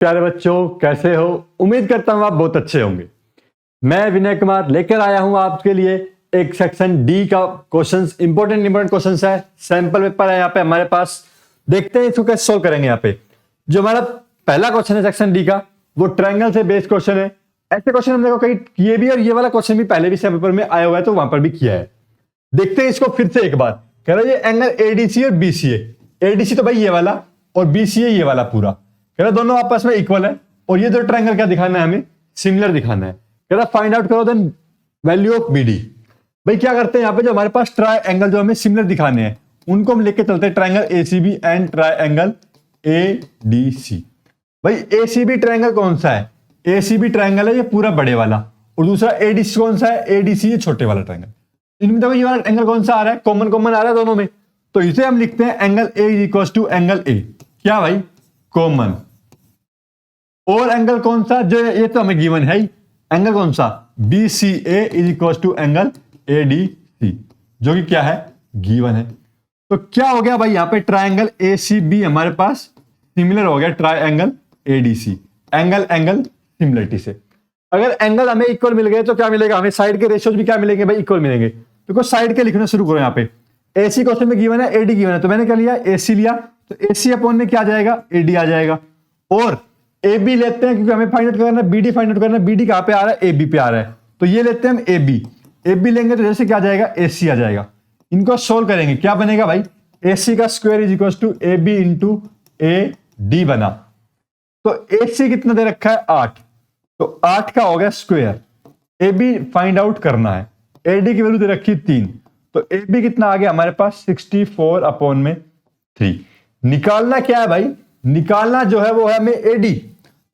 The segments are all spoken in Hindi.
प्यारे बच्चों, कैसे हो? उम्मीद करता हूं आप बहुत अच्छे होंगे। मैं विनय कुमार लेकर आया हूं आपके लिए एक सेक्शन डी का क्वेश्चंस, इंपॉर्टेंट क्वेश्चंस है। सैंपल पेपर है यहाँ पे हमारे पास। देखते हैं इसको कैसे सोल्व करेंगे। यहाँ पे जो हमारा पहला क्वेश्चन है सेक्शन डी का, वो ट्रायंगल से बेस्ड क्वेश्चन है। ऐसे क्वेश्चन हमने कई किए भी, और ये वाला क्वेश्चन भी पहले भी सैंपल पेपर में आया हुआ है, तो वहां पर भी किया है। देखते हैं इसको फिर से एक बार। कह रहा है ये एंगल एडीसी और बीसीए। एडीसी तो भाई ये वाला और बीसीए ये वाला पूरा, कह रहा दोनों आपस में इक्वल है। और ये जो ट्रायंगल क्या दिखाना है, हमें सिमिलर दिखाना है। कह रहा फाइंड आउट करो देन वैल्यू ऑफ बीडी। भाई क्या करते हैं यहाँ पे, जो हमारे पास ट्रायंगल जो हमें सिमिलर दिखाने हैं उनको हम लेके चलते हैं triangle ACB and triangle ADC. भाई एसीबी ट्रायंगल कौन सा है? एसीबी ट्रायंगल है ये पूरा बड़े वाला, और दूसरा एडीसी कौन सा है? एडीसी ये छोटे वाला ट्रायंगल। इनमें देखो ये वाला एंगल कौन सा आ रहा है? कॉमन आ रहा है दोनों में, तो इसे हम लिखते हैं angle A is equal to angle A. क्या भाई? कॉमन। और एंगल कौन सा? जो ये तो हमें गिवन है ही। एंगल कौन सा? B C A is equal to angle A D C, जो कि क्या है? गिवन है। तो क्या हो गया भाई, यहाँ पे ट्रायंगल ए सी बी हमारे पास सिमिलर हो गया triangle A D C. Angle similarity से अगर एंगल हमें इक्वल मिल गए तो क्या मिलेगा हमें? साइड के रेशियोज भी क्या मिलेंगे भाई? इक्वल मिलेंगे। देखो साइड के लिखना शुरू करो। यहाँ पे एसी क्वेश्चन में गिवन है, एडी गिवन है, तो मैंने क्या लिया? एसी लिया, तो एसी अपॉन में क्या आ जाएगा? एडी आ जाएगा। और ए बी लेते हैं क्योंकि हमें फाइंड आउट करना है, बीडी फाइंड आउट करना है। बीडी कहां पे आ रहा है? ए बी पे आ रहा है, तो ये लेते हैं हम ए बी। ए बी लेंगे तो जैसे क्या आ जाएगा? ए सी आ जाएगा। इनको सोल्व करेंगे, क्या बनेगा भाई? ए सी का square is equal to A B into A D बना। तो ए सी कितना दे रखा है? 8, तो 8 का हो गया square. A B find out करना है, ए डी की वैल्यू दे रखी 3, तो ए बी कितना आ गया हमारे पास? 64 अपॉन में 3। निकालना क्या है भाई? निकालना जो है वो है हमें ए डी,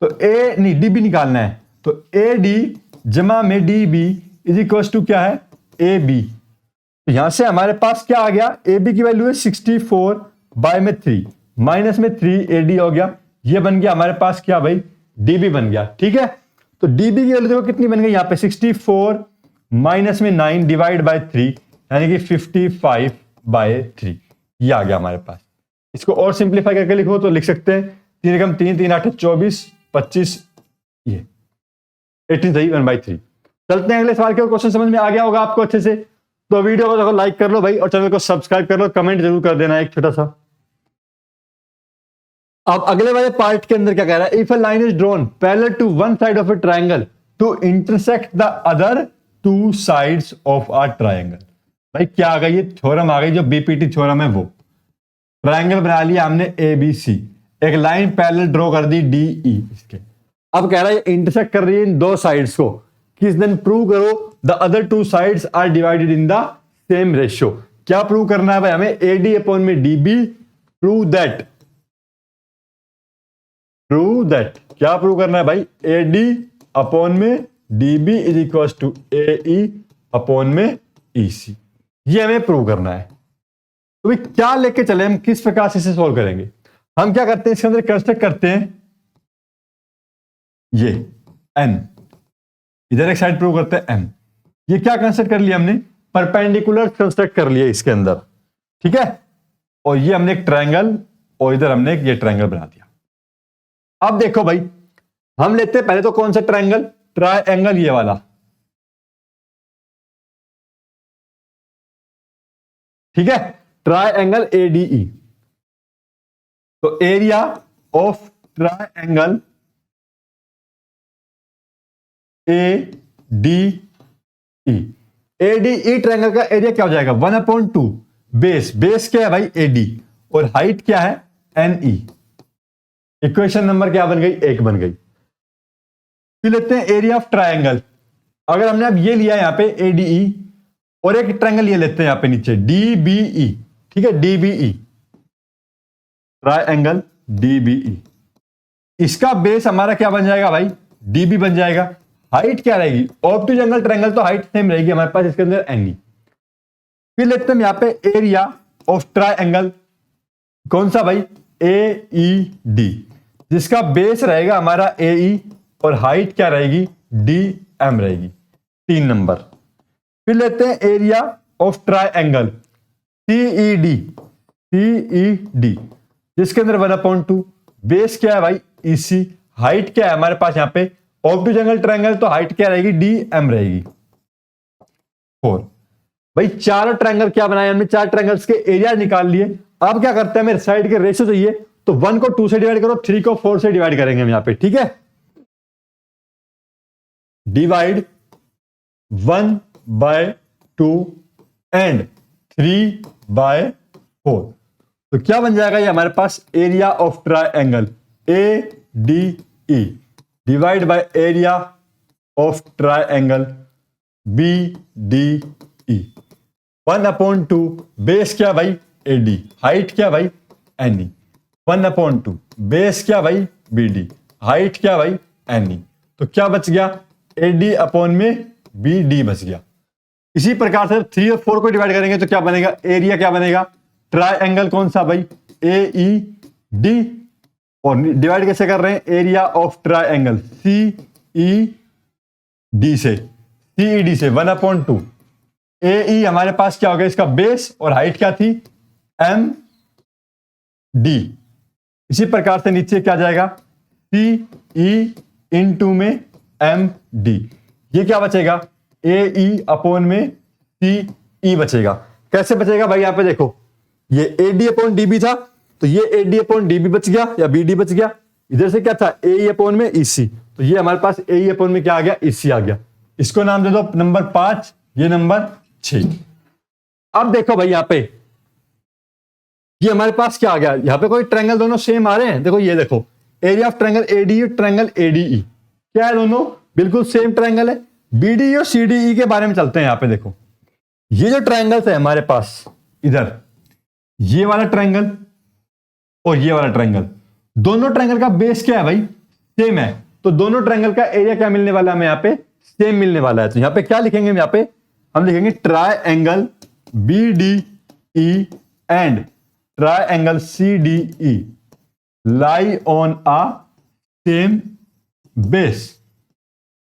तो ए नहीं डी बी निकालना है, तो ए डी जमा में D B is equal to क्या है? A B. तो यहां से हमारे पास क्या आ गया? ए बी की वैल्यू है 64 बाय में 3, माइनस में 3 ए डी हो गया। ये बन गया हमारे पास क्या भाई? डी बी बन गया। ठीक है, तो डी बी की वैल्यू देखो कितनी बन गई यहाँ पे? 64 माइनस में 9 डिवाइड बाय 3, यानी कि 55 बाय 3। ये आ गया हमारे पास। इसको और सिंप्लीफाई करके लिखो तो लिख सकते हैं 3 एकम 3, 3 8 24, 25, ये 18 सही 1/3। चलते हैं अगले सवाल के। क्वेश्चन समझ में आ गया होगा आपको अच्छे से, तो वीडियो को देखो लाइक कर लो भाई, और चैनल को सब्सक्राइब कर लो, कमेंट जरूर कर देना एक छोटा सा। अब अगले वाले पार्ट के अंदर क्या कह रहा है? If a line is drawn parallel to one side of a triangle to intersect the other two sides of a triangle. भाई क्या आ गई? ये थ्योरम आ गई, जो बीपीटी थ्योरम है वो। ट्रायंगल बना लिया हमने ए बी सी, एक लाइन पैरेलल ड्रॉ कर दी डी ई इसके। अब कह रहा है इंटरसेक्ट कर रही है इन दो साइड्स को, किस दिन प्रूव करो the other two sides are divided in the same ratio. क्या प्रूव करना है भाई हमें? ए डी अपॉन में डी बी। प्रूव दैट क्या प्रूव करना है भाई? ए डी अपॉन में D B is equal to A E upon में ई सी। ये हमें प्रूव करना है। तो भाई क्या लेके चले हम, किस प्रकार से इसे सोल्व करेंगे? हम क्या करते हैं इसके अंदर? कंस्ट्रक्ट करते हैं ये एन, इधर एक साइड प्रूव करते हैं एम। ये क्या कंस्ट्रक्ट कर लिया हमने? परपेंडिकुलर कंस्ट्रक्ट कर लिया इसके अंदर। ठीक है, और ये हमने एक ट्रायंगल, और इधर हमने ये ट्रायंगल बना दिया। अब देखो भाई, हम लेते हैं पहले तो कौन सा ट्रायंगल? ट्रायंगल ये वाला। ठीक है, ट्रायंगल एडीई। तो area of triangle ADE, ADE triangle का एरिया क्या हो जाएगा? 1/2 बेस। बेस क्या है भाई? एडी, और हाइट क्या है? एनई। इक्वेशन नंबर क्या बन गई? 1 बन गई। फिर लेते हैं एरिया ऑफ ट्रायंगल। अगर हमने अब ये लिया यहां पे एडीई, और एक ट्रायंगल ये लेते हैं यहां पे नीचे डीबीई। ठीक है, डीबीई ट्रायंगल डीबीई, इसका बेस हमारा क्या बन जाएगा भाई? डीबी बन जाएगा। हाइट क्या रहेगी? ऑब्टूज एंगल ट्रायंगल तो हाइट सेम रहेगी हमारे पास, इसके अंदर एनई। फिर लेते हैं यहां पे एरिया ऑफ ट्रायंगल, कौन सा भाई? ए ई डी, जिसका बेस रहेगा हमारा ए ई, और हाइट क्या रहेगी? डी एम रहेगी। 3 नंबर। फिर लेते हैं area of triangle CED, CED जिसके अंदर 1/2, बेस क्या है भाई? ईसी, हाइट क्या है हमारे पास यहाँ पे, ऑब्टूज एंगल ट्रायंगल, तो हाइट क्या रहेगी, डी एम रहेगी 4। भाई चारों ट्रायंगल क्या बनाए हमने, 4 ट्रायंगल्स के एरिया निकाल लिए। अब क्या करते हैं, हमें साइड के रेशियो चाहिए, तो 1 को 2 से डिवाइड करो, 3 को 4 से डिवाइड करेंगे हम यहाँ पे, ठीक है। डिवाइड 1/2 एंड 3/4, तो क्या बन जाएगा ये हमारे पास, area of triangle ADE divide by area of triangle BDE। 1/2 base क्या भाई AD, हाइट क्या भाई NE, 1/2 बेस क्या भाई BD, हाइट क्या भाई NE, तो क्या बच गया, AD अपॉन में BD बच गया। इसी प्रकार से 3 और 4 को डिवाइड करेंगे तो क्या बनेगा, एरिया क्या बनेगा, ट्रायंगल कौन सा भाई, AED, और डिवाइड कैसे कर रहे हैं, एरिया ऑफ ट्रायंगल CED से, CED से 1/2। AE हमारे पास क्या हो गया, इसका बेस, और हाइट क्या थी MD। इसी प्रकार से नीचे क्या जाएगा, CE इंटू में MD, ये क्या बचेगा, AE अपॉन में CE बचेगा। कैसे बचेगा भाई, यहां पे देखो, ये AD अपॉन DB था, तो ये AD अपॉन DB बच गया या BD बच गया। इधर से क्या था, AE अपॉन में EC, तो ये हमारे पास AE अपॉन में क्या आ गया, EC आ गया। इसको नाम दे दो नंबर 5, ये नंबर 6। अब देखो भाई यहां पे ये हमारे पास क्या आ गया, यहां पे कोई ट्रायंगल दोनों सेम आ रहे हैं, देखो ये देखो, area of triangle ADE, triangle ADE, क्या है, दोनों बिल्कुल सेम ट्रायंगल है। BDE और CDE के बारे में चलते हैं। यहां पे देखो, ये जो ट्रायंगल्स है हमारे पास, इधर ये वाला ट्रायंगल और ये वाला ट्रायंगल, दोनों ट्रायंगल का बेस क्या है भाई, सेम है, तो दोनों ट्रायंगल का एरिया क्या मिलने वाला है हमें, यहां पे सेम मिलने वाला है। तो यहां पे क्या लिखेंगे, यहां पे हम लिखेंगे triangle BDE and triangle CDE lie on a same base,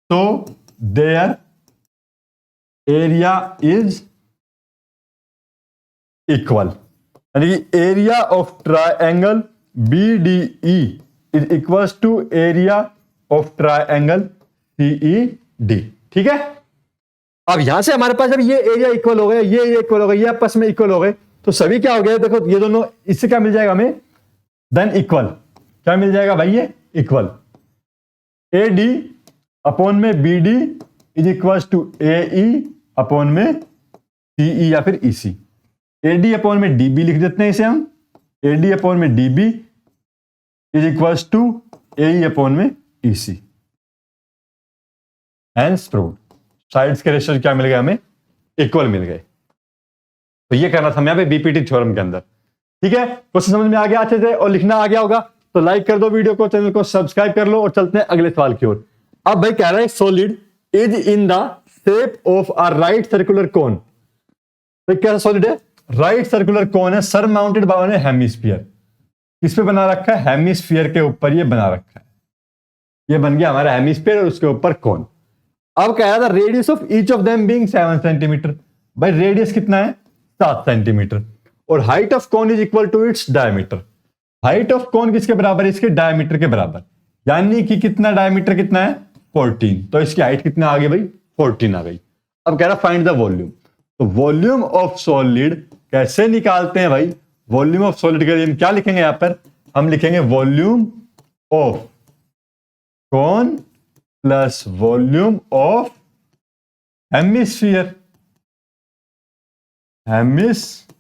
so their area is equal। यानी कि area of triangle BDE is equals to area of triangle CED, ठीक है। अब यहां से हमारे पास जब ये एरिया इक्वल हो गए, ये एरिया इक्वल हो गए, ये आपस में इक्वल हो गए, तो सभी क्या हो गया, देखो ये दोनों, इससे क्या मिल जाएगा हमें, देन इक्वल, क्या मिल जाएगा भाई, ये इक्वल। AD अपॉन में BD is equals to AE upon में CE या फिर EC। AD अपॉन में DB लिख देते हैं इसे हम, AD अपॉन में DB is equals to AE upon में EC। हेंस प्रूव्ड, साइड्स के रेशियो क्या मिल गए हमें, इक्वल मिल गए। तो ये करना था हमें यहाँ पे BPT थ्योरम के अंदर, ठीक है। क्वेश्चन समझ में आ गया अच्छे से और लिखना आ गया होगा, तो लाइक कर दो वीडियो को, चैनल को सब्सक्राइब कर लो, और चलते हैं अगले सवाल की ओर। अब भाई कह रहा है solid is in the shape of a right circular cone. तो क्या सॉलिड है, राइट सर्कुलर कोन है, सर माउंटेड बाय ए हेमिस्फीयर। किस पे बना रखा है, हेमिस्फीयर के ऊपर ये बना रखा है, ये बन गया हमारा हेमिस्फीयर और उसके ऊपर कोन। अब कह रहा था radius of each of them being 7 centimetre. भाई रेडियस कितना है, 7 सेंटीमीटर, और height of cone is equal to its diameter. Height of cone किसके बराबर है, इसके डायमीटर के बराबर, यानी कि कितना डायमीटर कितना है, 14, तो इसकी हाइट कितना आ गई भाई, 14 आ गई। अब कह रहा फाइंड द वॉल्यूम, तो वॉल्यूम ऑफ सॉलिड कैसे निकालते हैं भाई, वॉल्यूम ऑफ सॉलिड के लिए हम क्या लिखेंगे, यहां पर हम लिखेंगे volume of cone plus volume of hemisphere. Hemisphere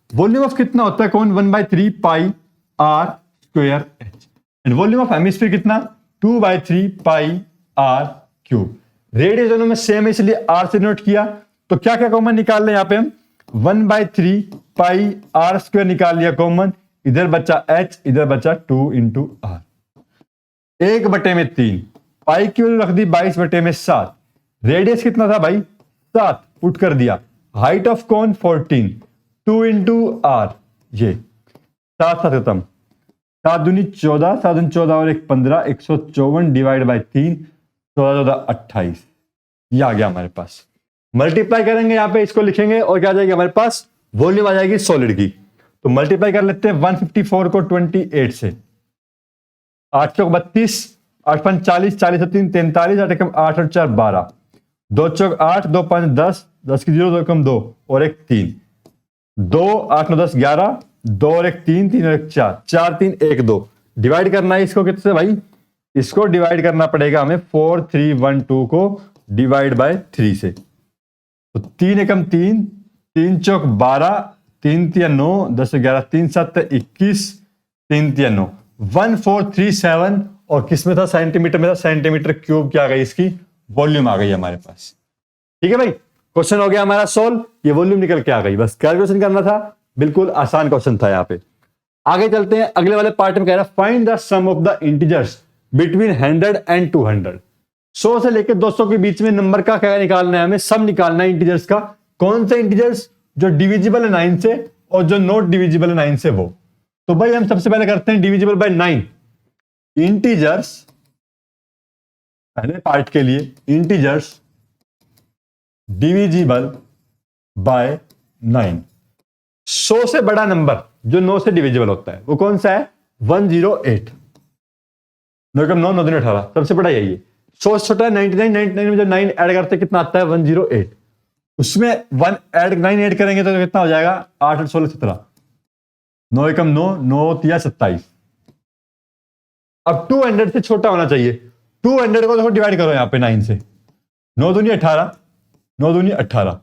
volume of कितना होता है कौन, 1/3 पाई r square h, and volume of hemisphere कितना, 2/3 पाई r क्यूब। रेडियस दोनों में सेम है इसलिए r से नोट किया। तो क्या क्या कॉमन निकाल लें, यहां पे हम 1/3 पाई r स्क्वायर निकाल लिया कॉमन, इधर बचा h, इधर बचा 2 इंटू r, 1/3 पाई की वैल्यू रख दी 22/7। रेडियस कितना था भाई, 7 पुट कर दिया, height of cone 14, 2 into r, ये 7 7 खत्म, 7 दूनी 14, 7 दूनी 14 और 1 15, 154 डिवाइड बाई 3, 14 14 28, ये आ गया हमारे पास। मल्टीप्लाई करेंगे यहां पे, इसको लिखेंगे और क्या आ जाएगी हमारे पास, वॉल्यूम आ जाएगी सॉलिड की। तो मल्टीप्लाई कर लेते हैं 154 को 28 से, 8 चौक 32, 8 5 40, 40 और 3 43, 8 एकम 8 और 4 12, 2 चौक 8, 2 5 10, 10 की 0, 2 एकम 2 और 1 3, 2 8 9 10 11, 2 और 1 3, 3 और 1 4, 4 3 1 2। डिवाइड करना है इसको कितने भाई, इसको डिवाइड करना पड़ेगा हमें 4 3 1 2 को डिवाइड बाय 3 से। तो 3 एकम 3, 3 चौक 12, 3 तिया 9, 10 11, 3 7 21, 3 तिया 9, 1437 और किस में था, सेंटीमीटर में था, सेंटीमीटर क्यूब क्या आ गई इसकी वॉल्यूम आ गई हमारे पास। ठीक है भाई, क्वेश्चन हो गया हमारा सोल्व, ये वॉल्यूम निकल के आ गई, बस कैलकुलेशन करना था, बिल्कुल आसान क्वेश्चन था यहाँ पे। आगे चलते हैं, अगले वाले पार्ट में कह रहा है find the sum of the integers between 100 and 200। 100 से लेकर 200 के बीच में नंबर का क्या निकालना है हमें, सम निकालना है इंटीजर्स का। कौन से इंटीजर्स, जो डिविजिबल है 9 से और जो नॉट डिविजिबल है 9 से वो। तो भाई हम सबसे पहले करते हैं डिविजिबल बाय 9 इंटीजर्स, पहले पार्ट के लिए इंटीजर्स डिविजिबल बाय 9। 100 से बड़ा नंबर जो 9 से डिविजिबल होता है वो कौन सा है, 108। 9 9 9 3 18, सबसे बड़ा यही है। 100 से छोटा है 99, 99 में जब 9 ऐड करते कितना आता है, 108। उसमें 1 ऐड 9 ऐड करेंगे तो कितना हो जाएगा, 8 8 16 17, 9 एकम 9, 9 तिया 27। अब 200 से छोटा होना चाहिए, 200 को देखो डिवाइड करो यहां पे 9 से, 9 दूनी 18, 9 दूनी 18,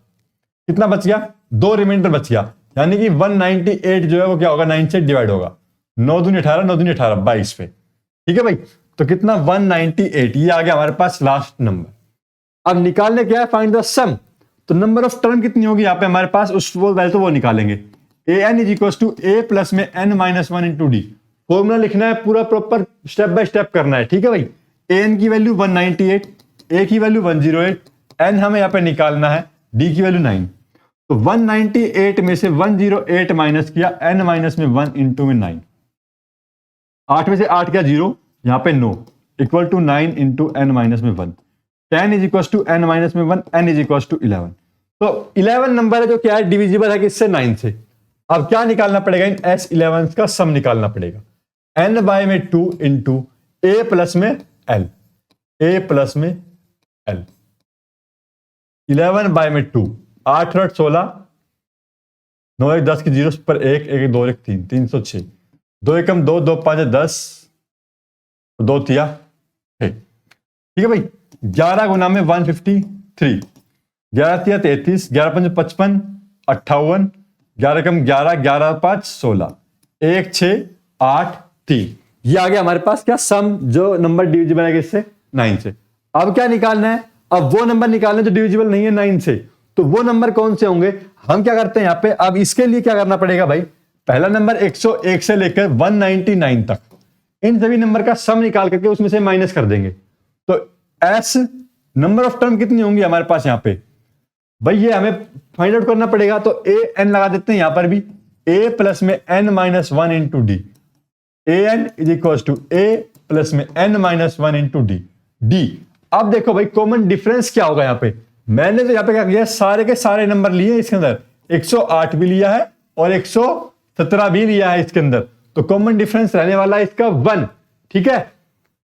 कितना बच गया, 2 रिमाइंडर बच गया, यानी कि 198 जो है वो क्या होगा, 9 से डिवाइड होगा। 9 दूनी 18, 9 दूनी 18, 22 पे। ठीक है भाई, तो कितना 198, ये आ गया हमारे पास लास्ट नंबर। अब निकालने क्या है, फाइंड द सम। तो नंबर ऑफ टर्म कितनी होगी यहाँ पे हमारे पास, उस वो वैल्यू तो वो निकालेंगे। an is equal to a plus में n minus 1 into D. Formula लिखना है पूरा प्रॉपर, स्टेप बाय स्टेप करना है। ठीक है भाई, an की वैल्यू 198, a की वैल्यू 108, n हमें यहाँ पे निकालना है, d की वैल्यू 9। तो 198 में से 108 माइनस किया, n माइनस में 1 इंटू में 9, 8 में से 8 क्या 0, यहाँ पे 9 equal to 9 into n minus में 1। 10 is equal to n minus में 1, n इज इक्वल टू 11। तो 11 नंबर है जो क्या है, डिविजिबल है किससे, 9 से। अब क्या निकालना पड़ेगा, इन S11 का सम निकालना पड़ेगा। n बाय में 2 इंटू a प्लस में l, a प्लस में l। 11 बाय में 2, 8 8 16, 9 1 10 की 0 पर 1 1 2 1 3, 306, 2 एकम 2, 2 5 10, 2 तिया 6। ठीक है भाई, 11 गुना में 153, 11 तिया 33, 11 5 55, 58, 11 कम 11, 11 5 16, 1 6 8 3। ये आ गया हमारे पास क्या, सम जो नंबर डिविजिबल है किससे, 9 से। अब क्या निकालना है, अब वो नंबर निकालने जो डिविजिबल नहीं है 9 से, तो वो नंबर कौन से होंगे। हम क्या करते हैं यहाँ पे, अब इसके लिए क्या करना पड़ेगा भाई, पहला नंबर 101 से लेकर 199 तक, इन सभी नंबर का सम निकाल करके उसमें से माइनस कर देंगे। तो एस नंबर ऑफ टर्म कितनी होंगी हमारे पास यहाँ पे भाई, ये हमें फाइंड आउट करना पड़ेगा। तो ए एन लगा देते हैं यहां पर भी, ए प्लस में N minus 1 into D, A N is equal to A plus में N minus 1 into D, D. अब देखो भाई कॉमन डिफरेंस क्या होगा यहाँ पे, मैंने तो यहाँ पे क्या किया, सारे के सारे नंबर लिए इसके अंदर, 108 भी लिया है और 117 भी लिया है इसके अंदर, तो कॉमन डिफरेंस रहने वाला है इसका 1। ठीक है,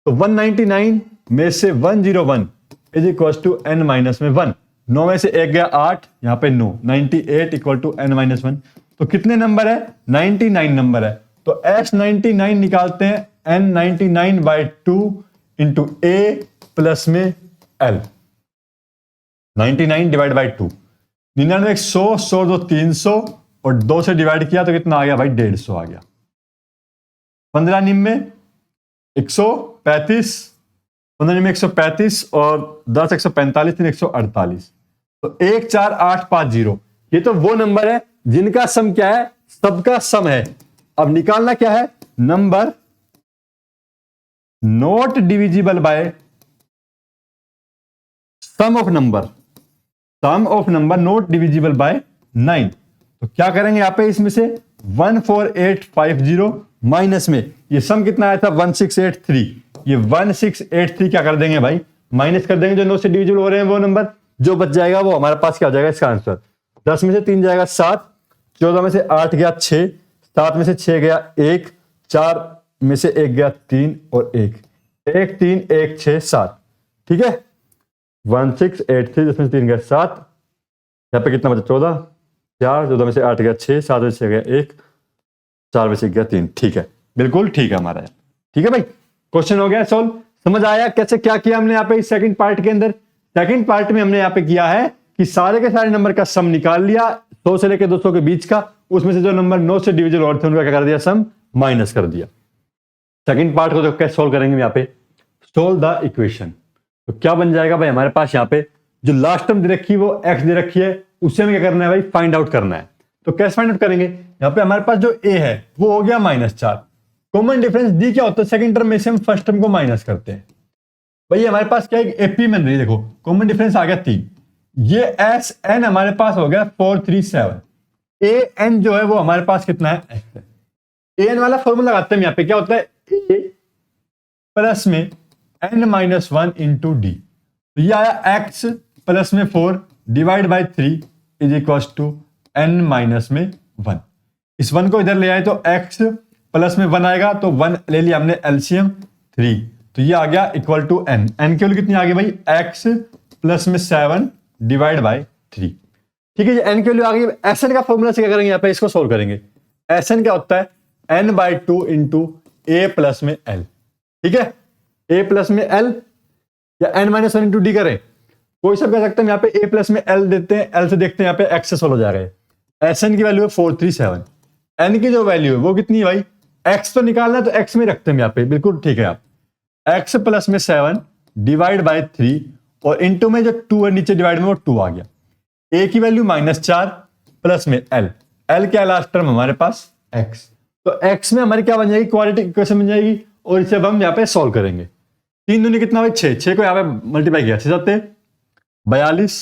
तो 199 में से 101 is equal to N minus में 1, 9 में से 1 गया 8, यहां पे 9, 98 इक्वल टू एन माइनस 1। तो कितने नंबर है, 99 नंबर है। तो S99 निकालते हैं, N99 by 2 into A plus में L, 99 डिवाइड बाई 2, 99 100, 100 2 300 और 2 से डिवाइड किया तो कितना आ गया भाई, 150 आ गया। 15 निम में 135, 15 में 135 और 10 145, 3 148, तो 14850। ये तो वो नंबर है जिनका सम क्या है, सबका सम है। अब निकालना क्या है, number not divisible by sum of number, sum of number not divisible by 9। तो क्या करेंगे यहां पे, इसमें से 14850 माइनस में ये सम कितना आया था 1683, ये 1683 क्या कर देंगे भाई, माइनस कर देंगे, जो 9 से डिविजिबल हो रहे हैं वो नंबर, जो बच जाएगा वो हमारे पास क्या हो जाएगा इसका आंसर। 10 में से 3 जाएगा 7, 14 में से 8 गया 6, 7 में से 6 गया 1, 4 में से एक गया 3 और 1, 1 3 1 6 7, ठीक है 1 6 8 3, जिसमें 3 गया 7, यहाँ पे कितना बचा 14, 4 14 में से 8 गया 6, 7 में से गया 1, 4 में से गया 3, ठीक है बिल्कुल ठीक है हमारा, ठीक है भाई। क्वेश्चन हो गया सॉल्व, समझ आया कैसे क्या किया हमने यहाँ पे इस सेकंड पार्ट के अंदर। सेकंड पार्ट में हमने यहाँ पे किया है कि सारे के सारे नंबर का सम निकाल लिया 100 से लेकर 200 के बीच का, उसमें से जो नंबर 9 से डिविजन और थे उनका क्या कर दिया, सम माइनस कर दिया। सेकंड पार्ट को तो कैसे सोल्व करेंगे यहाँ पे, सोल्व द इक्वेशन। तो क्या बन जाएगा भाई, हमारे पास यहाँ पे जो लास्ट टर्म दे रखी है वो x दे रखी है, उससे हमें क्या करना है भाई, फाइंड आउट करना है। तो कैसे फाइंड आउट करेंगे, यहाँ पे हमारे पास जो a है वो हो गया -4, कॉमन डिफरेंस d क्या होता है, सेकंड टर्म में से हम फर्स्ट टर्म को माइनस करते हैं। भाई हमारे पास क्या है, एपी बन रही है, देखो कॉमन डिफरेंस आ गया 3, ये एस एन हमारे पास हो गया 437, ए एन जो है वो हमारे पास कितना है, x है। ए एन वाला फॉर्मूला लगाते हैं यहाँ पे, क्या होता है ए प्लस में n-1 इंटू डी, तो ये आया x प्लस में 4 divide by 3 is equal to n-1। इस 1 को इधर ले आए तो x प्लस में 1 आएगा, तो 1 ले लिया हमने एलसीएम 3, तो ये आ गया इक्वल टू n, n की वैल्यू कितनी आ गई भाई, x प्लस में 7 डिवाइड बाई 3, ठीक है। n की वैल्यू आ गई। एसएन का फॉर्मूला से क्या करेंगे, यहाँ पे इसको सोल्व करेंगे। एसएन क्या होता है, n/2 इंटू ए प्लस में l, ठीक है a प्लस में l या n-1 इंटू डी करें, कोई सब कह सकते हैं। यहाँ पे a प्लस में l देते हैं, l से देखते हैं यहाँ पे x से सोल्व हो जाएगा। एसएन की वैल्यू है 437, n की जो वैल्यू है वो कितनी है भाई, x तो निकालना है तो x में रखते हैं यहाँ पे, बिल्कुल ठीक है। आप x प्लस में 7 डिवाइड बाई 3 और इंटू में जो 2 है नीचे डिवाइड में वो 2 आ गया। a की वैल्यू -4 प्लस में l, l क्या लास्ट टर्म हमारे पास x, तो x में हमारी क्या बन जाएगी, क्वाड्रेटिक इक्वेशन बन जाएगी, और इसे अब हम यहाँ पे सॉल्व करेंगे। 3 दूनी कितना भाई 6, 6 को यहाँ पे मल्टीप्लाई किया 6 7 42,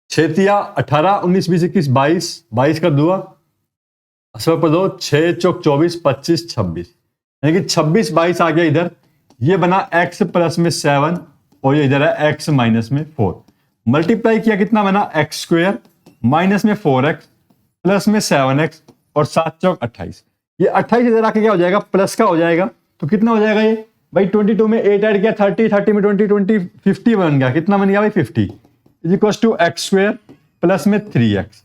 6 तिया 18 19 20 21 22, 22 का दुआ सब पर दो, 6 चौक 24 25 26, यानी कि 26 22 आ गया इधर, ये बना x प्लस में 7 और ये इधर है x माइनस में 4, मल्टीप्लाई किया कितना बना x स्क्वायर माइनस में 4x प्लस में 7x और 7 चौक 28, ये 28 इधर आके क्या हो जाएगा, प्लस का हो जाएगा, तो कितना हो जाएगा ये भाई 22 में 8 ऐड किया 30, 30 में 20 20 50 बन गया, कितना बन गया भाई 50 is equal to x square plus में 3x,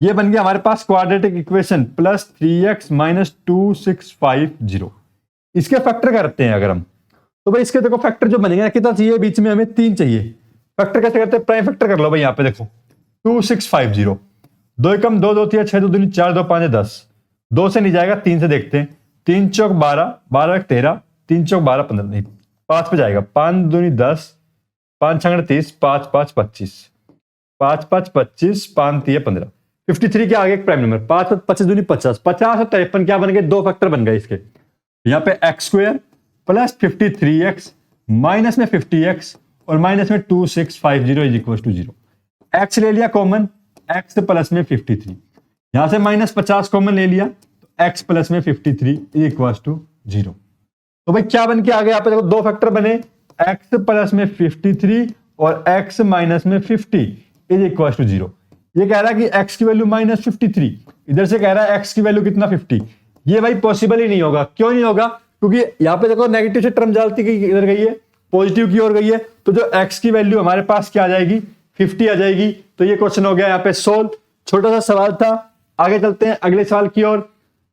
ये बन गया हमारे पास quadratic equation plus 3x minus 2650। इसके फैक्टर करते हैं अगर हम, तो भाई इसके देखो फैक्टर जो बनेगा कितना चाहिए, बीच में हमें 3 चाहिए। फैक्टर कैसे करते हैं, प्राइम फैक्टर कर लो भाई, यहाँ पे देखो 2650, 2 एकम 2 2 3 6 2 दूनी 4 2 5 10, 2 से नहीं जाएगा 3 से देखते हैं, 3 चौक 12 12 13, 3 चौक 12 15 नहीं 5 पे जाएगा, 5 दूनी 10, 5 6 30, 5 5 25, 5 5 25, 5 3 15, 53 के आगे एक प्राइम नंबर, 5 25 दूनी 50, 50 और 53 क्या बन गए, 2 फैक्टर बन गए इसके। यहाँ पे x square plus 53x minus में 50x और माइनस में 2650 इज इक्वल टू 0, x ले लिया कॉमन, x प्लस में 53, यहां से माइनस 50 कॉमन ले लिया तो x प्लस में 53 इज इक्वल टू 0। तो भाई क्या बन के आ गया, यहाँ पे देखो 2 फैक्टर बने, x प्लस में 53 और x माइनस में 50 इज इक्वल टू 0। ये कह रहा है कि x की वैल्यू -53, इधर से कह रहा है x की वैल्यू कितना 50, ये भाई पॉसिबल ही नहीं होगा। क्यों नहीं होगा, क्योंकि यहाँ पे देखो नेगेटिव से टर्म जाती इधर गई है, पॉजिटिव की ओर गई है, तो जो x की वैल्यू हमारे पास क्या आ जाएगी 50 आ जाएगी। तो ये क्वेश्चन हो गया यहाँ पे सोल्व, छोटा सा सवाल था। आगे चलते हैं अगले सवाल की ओर।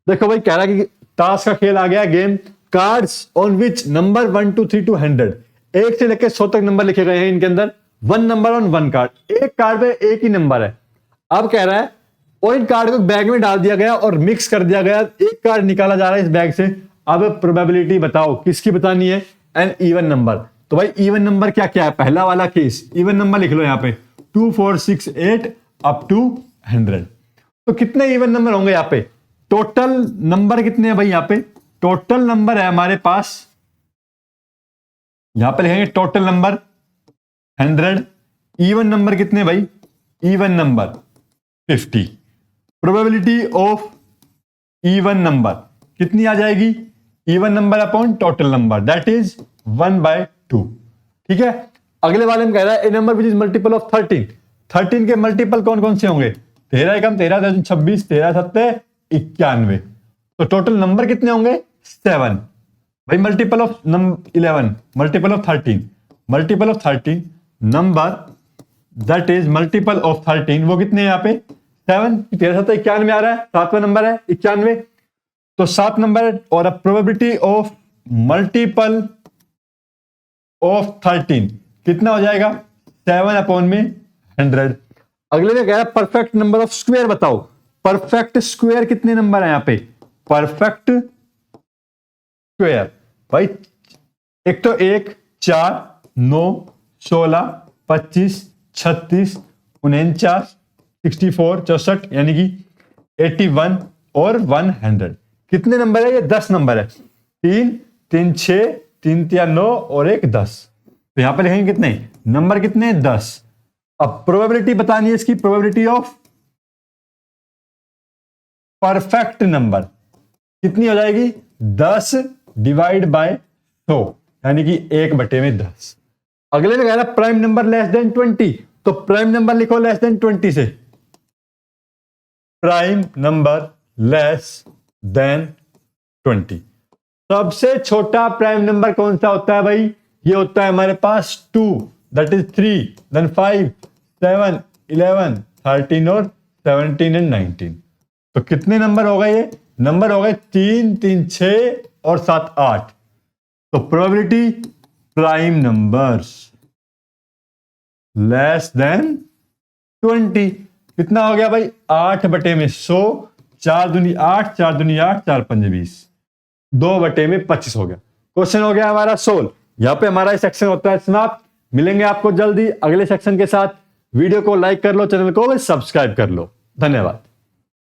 देखो भाई कह रहा है कि ताश का खेल आ गया, game, cards on which number 1 2 3 to 100, 1 से लेकर 100 तक नंबर लिखे गए हैं इनके अंदर, 1 नंबर ऑन 1 कार्ड, एक कार्ड पे एक ही नंबर है। अब कह रहा है और इन कार्ड को बैग में डाल दिया गया और मिक्स कर दिया गया, एक कार्ड निकाला जा रहा है इस बैग से। अब प्रोबेबिलिटी बताओ किसकी बतानी है, एन इवन नंबर। तो भाई इवन नंबर क्या क्या है, पहला वाला केस इवन नंबर लिख लो यहाँ पे 2 4 6 8 अप टू 100। तो कितने इवन नंबर होंगे यहाँ पे, टोटल नंबर कितने हैं भाई, यहाँ पे टोटल नंबर है हमारे पास, यहां पे लिखेंगे टोटल नंबर 100, इवन नंबर कितने भाई, even number 50। Probability of even number कितनी आ जाएगी, even number upon total number that is 1/2। ठीक है, अगले वाले में कह रहा है A number which is multiple of 13, 13 के मल्टीपल कौन कौन से होंगे, 13 एकम 13 26, 13 सत्ते 91। तो टोटल नंबर कितने होंगे 7 भाई, multiple of 11, multiple of 13, multiple of 13 number that is multiple of 13 वो कितने हैं यहाँ पे 7, 13 91 आ रहा है, 7वां नंबर है 91, तो 7 नंबर है और प्रोबेबिलिटी ऑफ मल्टीपल ऑफ 13 कितना हो जाएगा 7/100। अगले में कह रहा है परफेक्ट नंबर ऑफ स्क्वायर बताओ, परफेक्ट स्क्वायर कितने नंबर है यहाँ पे, परफेक्ट स्क्वायर भाई एक तो 1 4 9 16 25 36 49 64 64 यानी कि 81 और 100 कितने नंबर है, ये 10 नंबर है, 3 3 6 3 3 9 और 1 10, तो यहां पर लिखेंगे कितने नंबर, कितने 10। अब प्रोबेबिलिटी बतानी है इसकी, प्रोबेबिलिटी ऑफ परफेक्ट नंबर कितनी हो जाएगी 10 डिवाइड बाय 100 यानी कि 1/10। अगले में कह रहा है प्राइम नंबर लेस देन 20, तो प्राइम नंबर लिखो लेस देन 20 से, प्राइम नंबर लेस देन 20। सबसे छोटा प्राइम नंबर कौन सा होता है भाई, ये होता है हमारे पास 2 दैट इज 3 देन 5 7 11 13 और 17 एंड 19, तो कितने नंबर हो गए, ये नंबर हो गए 3 3 6 और 7 8, तो probability prime numbers less than 20 कितना हो गया भाई 8/100, 4 दूनी 8 4 दूनी 8 4 5 20, 2/25 हो गया। क्वेश्चन हो गया हमारा सोल्व। यहां पे हमारा सेक्शन होता है समाप्त। मिलेंगे आपको जल्दी अगले सेक्शन के साथ। वीडियो को लाइक कर लो, चैनल को सब्सक्राइब कर लो। धन्यवाद।